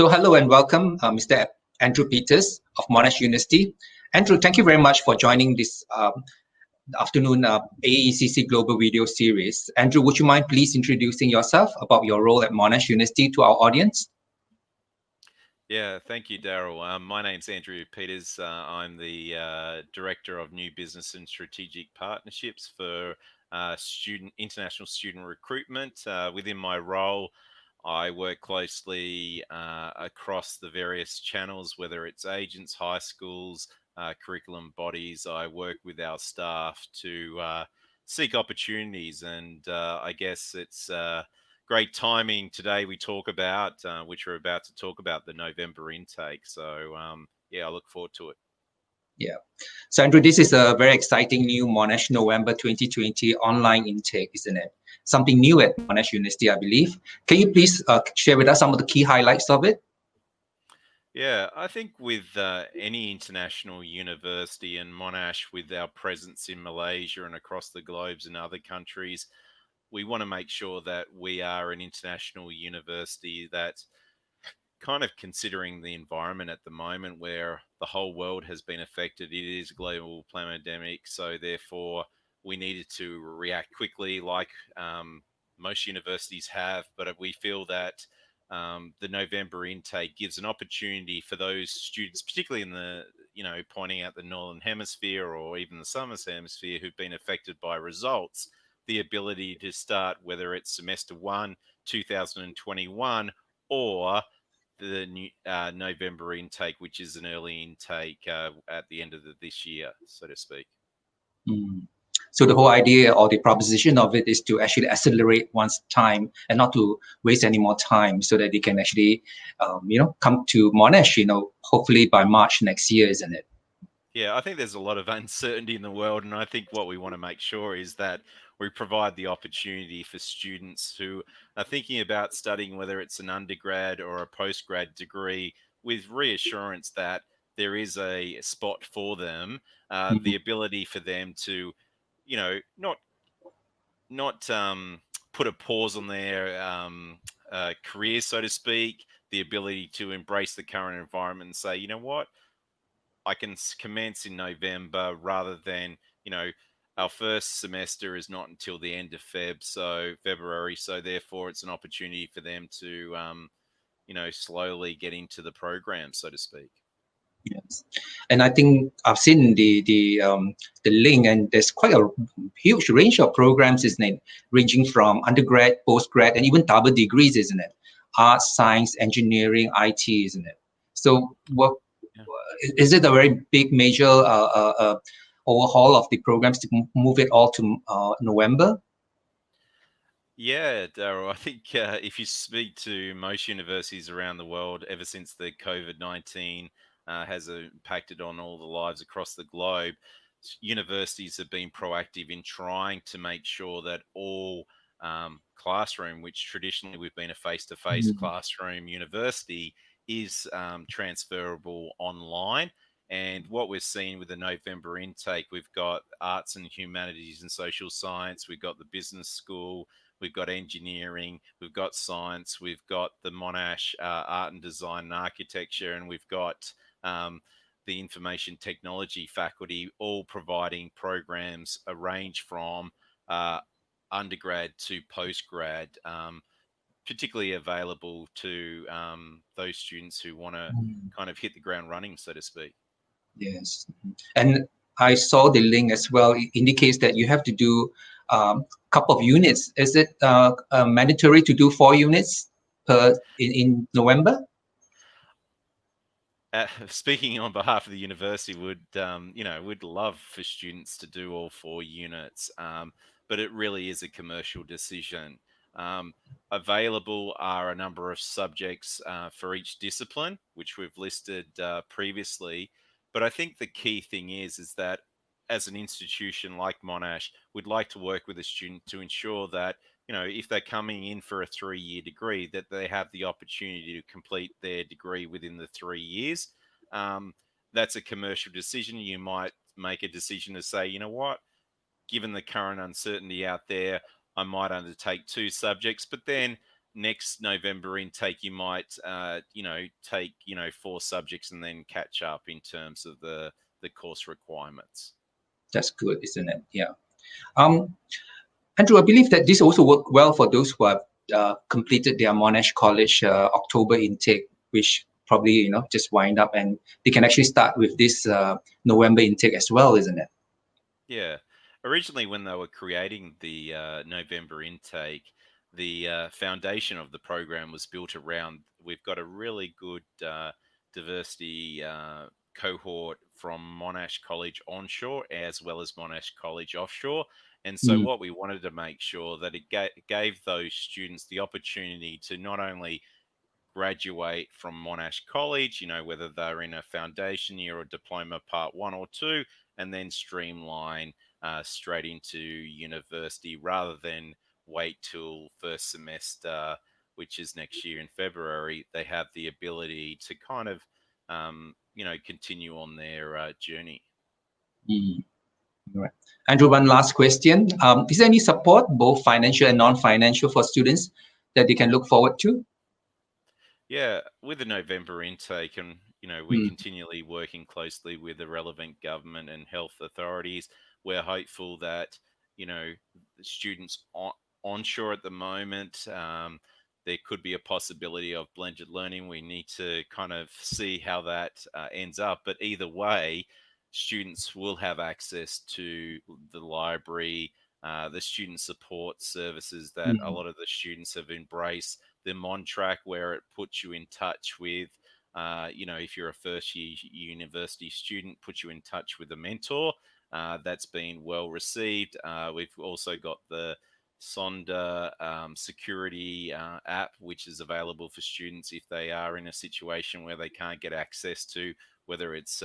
So hello and welcome, Mr. Andrew Peters of Monash University. Andrew, thank you very much for joining this afternoon AECC Global Video Series. Andrew, would you mind please introducing yourself about your role at Monash University to our audience? Yeah, thank you, Daryl. My name's Andrew Peters. I'm the Director of New Business and Strategic Partnerships for international student recruitment. Within my role, I work closely across the various channels, whether it's agents, high schools, curriculum bodies. I work with our staff to seek opportunities, and I guess it's great timing today we talk about, which we're about to talk about, the November intake. So yeah, I look forward to it. Yeah. So Andrew, this is a very exciting new Monash November 2020 online intake, isn't it? Something new at Monash University, I believe. Can you please share with us some of the key highlights of it? Yeah, I think with any international university, and Monash with our presence in Malaysia and across the globes and other countries, we want to make sure that we are an international university that's kind of considering the environment at the moment where the whole world has been affected. It is a global pandemic, so therefore we needed to react quickly, like most universities have. But we feel that the November intake gives an opportunity for those students, particularly in the, pointing out the Northern Hemisphere or even the Southern Hemisphere, who've been affected by results, the ability to start, whether it's semester 1, 2021, or the new, November intake, which is an early intake at the end of this year, so to speak. Mm. So the whole idea or the proposition of it is to actually accelerate one's time and not to waste any more time, so that they can actually, come to Monash, hopefully by March next year, isn't it? Yeah, I think there's a lot of uncertainty in the world, and I think what we want to make sure is that we provide the opportunity for students who are thinking about studying, whether it's an undergrad or a postgrad degree, with reassurance that there is a spot for them, the ability for them to, not put a pause on their career, so to speak, the ability to embrace the current environment and say, you know what, I can commence in November rather than, our first semester is not until the end of February. So therefore it's an opportunity for them to, slowly get into the program, so to speak. Yes, and I think I've seen the link, and there's quite a huge range of programs, isn't it? Ranging from undergrad, postgrad, and even double degrees, isn't it? Arts, science, engineering, IT, isn't it? So, what Yeah. is it a very big major overhaul of the programs to move it all to November? Yeah, Daryl, I think if you speak to most universities around the world, ever since the COVID-19 has impacted on all the lives across the globe, universities have been proactive in trying to make sure that all classroom, which traditionally we've been a face-to-face Mm. classroom university, is transferable online. And what we're seeing with the November intake, we've got arts and humanities and social science, we've got the business school, we've got engineering, we've got science, we've got the Monash art and design and architecture, and we've got the information technology faculty, all providing programs range from undergrad to postgrad, particularly available to those students who want to Mm. kind of hit the ground running, so to speak. Yes, and I saw the link as well. It indicates that you have to do a couple of units. Is it mandatory to do 4 units in November? Speaking on behalf of the university, would love for students to do all 4 units, but it really is a commercial decision. Um, Available are a number of subjects for each discipline, which we've listed previously. But I think the key thing is that as an institution like Monash, we'd like to work with a student to ensure that, if they're coming in for a 3-year degree, that they have the opportunity to complete their degree within the 3 years. Um, that's a commercial decision. You might make a decision to say, you know what, given the current uncertainty out there, I might undertake 2 subjects. But then next November intake, you might, take, 4 subjects and then catch up in terms of the course requirements. That's good, isn't it? Yeah. Andrew, I believe that this also worked well for those who have completed their Monash College October intake, which probably, just wind up, and they can actually start with this November intake as well, isn't it? Yeah. Originally, when they were creating the November intake, the foundation of the program was built around, we've got a really good diversity cohort from Monash College onshore as well as Monash College offshore. And so what we wanted to make sure that it gave those students the opportunity to not only graduate from Monash College, whether they're in a foundation year or diploma part 1 or 2, and then streamline straight into university rather than wait till first semester, which is next year in February. They have the ability to kind of, continue on their journey. Right. Andrew, one last question. Is there any support, both financial and non-financial, for students that they can look forward to? Yeah, with the November intake, and we're continually working closely with the relevant government and health authorities. We're hopeful that the students onshore at the moment, there could be a possibility of blended learning. We need to kind of see how that ends up. But either way, students will have access to the library, the student support services that a lot of the students have embraced, the Montrack, where it puts you in touch with, if you're a first year university student, puts you in touch with a mentor. That's been well received. We've also got the Sonder security app, which is available for students if they are in a situation where they can't get access to, whether it's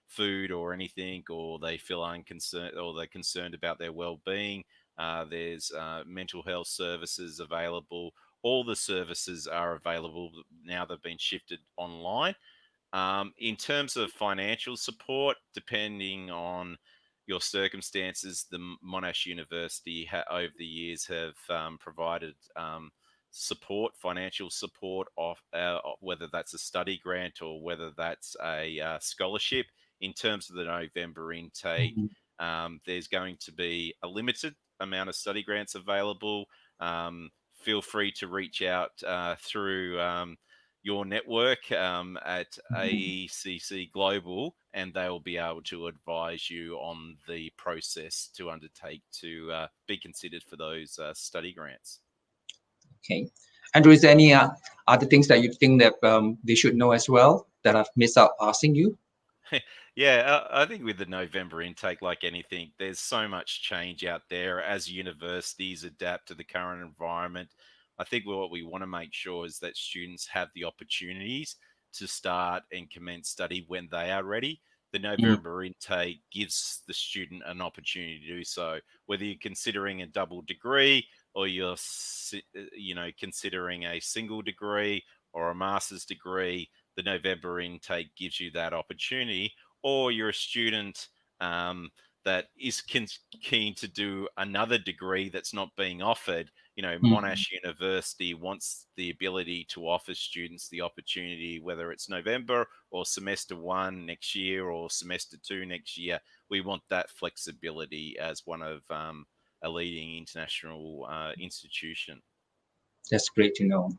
food or anything, or they feel unconcerned, or they're concerned about their well-being. There's mental health services available. All the services are available now. They've been shifted online. In terms of financial support, depending on your circumstances, the Monash University over the years have provided support, financial support, of whether that's a study grant or whether that's a scholarship. In terms of the November intake, there's going to be a limited amount of study grants available. Feel free to reach out through your network at AECC Global, and they will be able to advise you on the process to undertake to be considered for those study grants. Okay. Andrew, is there any other things that you think that they should know as well that I've missed out asking you? Yeah, I think with the November intake, like anything, there's so much change out there as universities adapt to the current environment. I think what we want to make sure is that students have the opportunities to start and commence study when they are ready. The November intake gives the student an opportunity to do so, whether you're considering a double degree or you're, considering a single degree or a master's degree. The November intake gives you that opportunity, or you're a student that is keen to do another degree that's not being offered. Monash University wants the ability to offer students the opportunity, whether it's November or semester 1 next year or semester 2 next year. We want that flexibility as one of a leading international institution. That's great to know.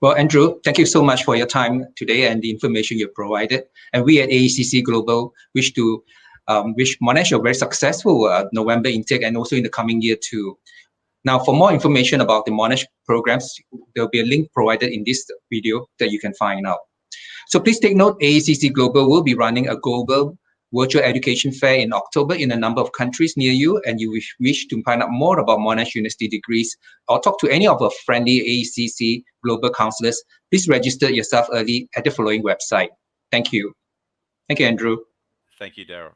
Well, Andrew, thank you so much for your time today and the information you provided. And we at AECC Global wish Monash a very successful November intake and also in the coming year too. Now, for more information about the Monash programs, there'll be a link provided in this video that you can find out. So please take note, AECC Global will be running a global virtual education fair in October in a number of countries near you, and you wish to find out more about Monash University degrees or talk to any of our friendly AECC Global counselors, please register yourself early at the following website. Thank you. Thank you, Andrew. Thank you, Daryl.